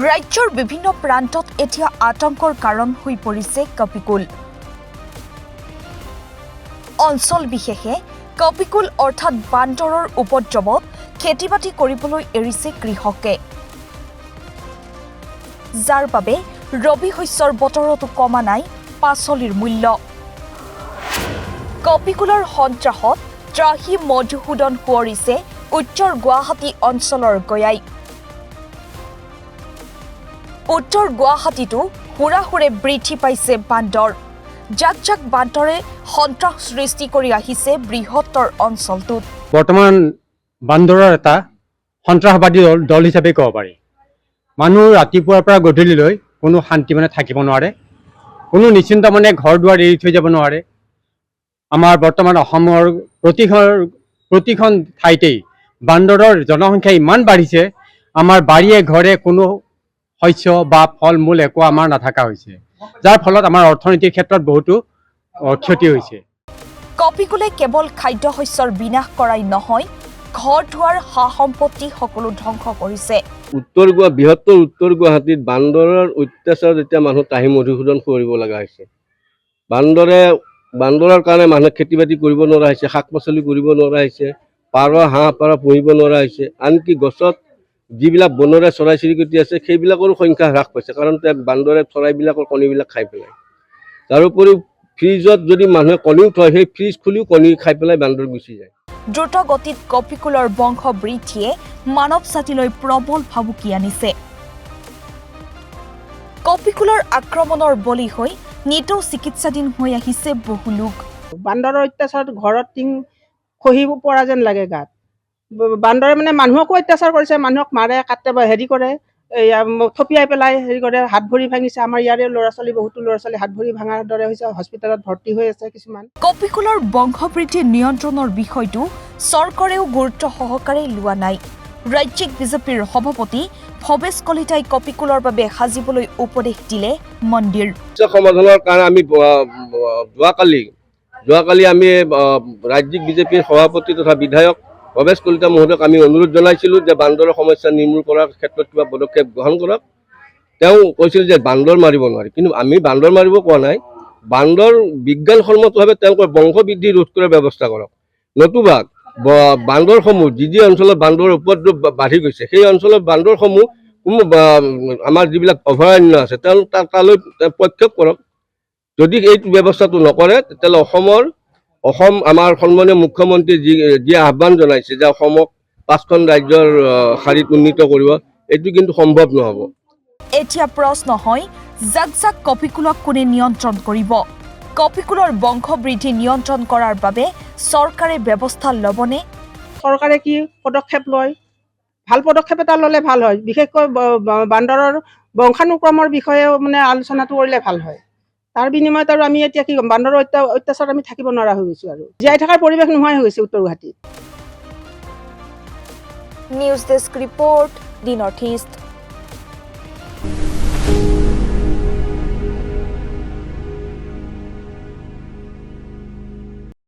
ৰাজ্যৰ বিভিন্ন প্ৰান্তত এতিয়া আতংকৰ কাৰণ হৈ পৰিছে কপিকুল। অঞ্চল বিশেষে কপিকুল অৰ্থাৎ বান্দৰৰ উপদ্ৰৱত খেতি-বাতি কৰিবলৈ এৰিছে কৃষকে, যাৰ বাবে ৰবি শস্যৰ বতৰতো কমা নাই পাচলিৰ মূল্য। কপিকুলৰ সন্ত্ৰাসত ত্ৰাহি মধুসূদন সোঁৱৰিছে উত্তৰ গুৱাহাটী অঞ্চলৰ গয়াই। উত্তৰ গুৱাহাটীতো হুৰাহুৰে বৃদ্ধি পাইছে বান্দৰ। জাক জাক বান্দৰে সন্ত্ৰাস সৃষ্টি কৰি আহিছে বৃহত্তৰ অঞ্চলটোত। বৰ্তমান বান্দৰৰ এটা সন্ত্ৰাসবাদী দল হিচাপে ক'ব পাৰি। মানুহ ৰাতিপুৱাৰ পৰা গধূলিলৈ কোনো শান্তি থাকিব নোৱাৰে, কোনো নিশ্চিন্ত ঘৰ দুৱাৰ এৰি থৈ যাব নোৱাৰে। আমাৰ বৰ্তমান অসমৰ প্ৰতিখন ঠাইতেই বান্দৰৰ জনসংখ্যা ইমান বাঢ়িছে, আমাৰ বাৰীয়ে ঘৰে কোনো শস্য বা ফল মূল একো আমাৰ নাথাকা হৈছে, যাৰ ফলত আমাৰ অৰ্থনীতিৰ ক্ষেত্ৰত বহুতো ক্ষতি হৈছে। কপিকুলে কেৱল খাদ্য শস্যৰ বিনাশ কৰাই নহয়, ঘৰ দুৱাৰ সা সম্পত্তি সকলো ধ্বংস কৰিছে। বৃহত্তৰ উত্তৰ গুৱাহাটীত বান্দৰৰ অত্যাচাৰ যেতিয়া মানুহ ত্ৰাহি মধুসূদন সোঁৱৰিব লগা হৈছে। বান্দৰৰ কাৰণে মানুহে খেতি বাতি কৰিব নোৱাৰা হৈছে, শাক পাচলি কৰিব নোৱাৰা হৈছে, পাৰ হাঁহ পাৰ পুহিব নোৱাৰা হৈছে। আনকি গছত যিবিলাক বনৰীয়া চৰাই চিৰিকটি আছে সেইবিলাকৰো সংখ্যা হ্ৰাস পাইছে, কাৰণ বান্দৰে চৰাইবিলাকৰ কণীবিলাক খাই পেলাই। তাৰোপৰি ফ্ৰিজত যদি মানুহে কণীও থয়, সেই ফ্ৰিজ খুলিও কণী খাই পেলাই বান্দৰ গুচি যায়। দ্ৰুত গতিত কপিকুলৰ বংশ বৃদ্ধিয়ে মানৱ জাতিলৈ প্ৰবল ভাবুকি আনিছে। কপিকুলৰ আক্ৰমণৰ বলি হৈ নিতৌ চিকিৎসাধীন হৈ আহিছে বহু লোক। বান্দৰৰ অত্যাচাৰত ঘৰত টিং খহিব পৰা যেন লাগে গাত। বান্দৰে মানুহকো অত্যাচাৰ কৰিছে, মানুহক মাৰে, কাটে, কৰে, থপিয়াই পেলাই কৰে, হাত ভৰি ভাঙিছে। আমাৰ ইয়াৰে বহুতো ল'ৰা ছোৱালী হাত ভৰি ভাঙাৰ দৰে হৈছে, হস্পিটেলত ভৰ্তি হৈ আছে কিছুমান। কপিকুলৰ বংশবৃদ্ধি নিয়ন্ত্ৰণৰ বিষয়টো চৰকাৰেও গুৰুত্ব সহকাৰে লোৱা নাই। ৰাজ্যিক বিজেপিৰ সভাপতি ভৱেশ কলিতাই কপিকুলৰ বাবে সাজিবলৈ উপদেশ দিলে মন্দিৰ। সমাধানৰ কাৰণে আমি যোৱাকালি আমি ৰাজ্যিক বিজেপিৰ সভাপতি তথা বিধায়ক ভৱেশ কলিতা মহোদয়ক আমি অনুৰোধ জনাইছিলোঁ যে বান্দৰৰ সমস্যা নিৰ্মূল কৰাৰ ক্ষেত্ৰত কিবা পদক্ষেপ গ্ৰহণ কৰক। তেওঁ কৈছিল যে বান্দৰ মাৰিব নোৱাৰি, কিন্তু আমি বান্দৰ মাৰিব কোৱা নাই, বান্দৰ বিজ্ঞানসন্মতভাৱে তেওঁলোকৰ বংশবৃদ্ধি ৰোধ কৰাৰ ব্যৱস্থা কৰক। নতুবা বান্দৰসমূহ যি অঞ্চলত বান্দৰৰ উপদ্ৰৱ বাঢ়ি গৈছে, সেই অঞ্চলৰ বান্দৰসমূহ আমাৰ যিবিলাক অভয়াৰণ্য আছে তালৈ প্ৰক্ষেপ কৰক। যদি এইটো ব্যৱস্থাটো নকৰে, তেতিয়াহ'লে আমাৰ সন্মানীয় মুখ্যমন্ত্ৰী যি আহ্বান জনাইছে যে অসমক 5খন ৰাজ্যৰ শাৰীত উন্নীত কৰিব, এইটো কিন্তু সম্ভৱ নহ'ব। এতিয়া প্ৰশ্ন হয়, জাক জাক কপিকুলক কোনে নিয়ন্ত্ৰণ কৰিব? কপিকুলৰ বংশবৃদ্ধি নিয়ন্ত্ৰণ কৰাৰ বাবে চৰকাৰে ব্যৱস্থা ল'বনে? চৰকাৰে কি পদক্ষেপ লয়? ভাল পদক্ষেপ এটা ল'লে ভাল হয়। বিশেষকৈ বান্দৰৰ বংশানুক্ৰমৰ বিষয়ে আলোচনাটো কৰিলে ভাল হয়। তাৰ বিনিময়ত আৰু আমি এতিয়া কি ক'ম, বান্দৰৰ অত্যাচাৰত আমি থাকিব নোৱাৰা হৈ গৈছোঁ, আৰু জীয়াই থকাৰ পৰিৱেশ নোহোৱাই হৈ গৈছে উত্তৰ গুৱাহাটীত। নিউজ ডেস্ক ৰিপৰ্ট, দি নৰ্থ ইষ্ট।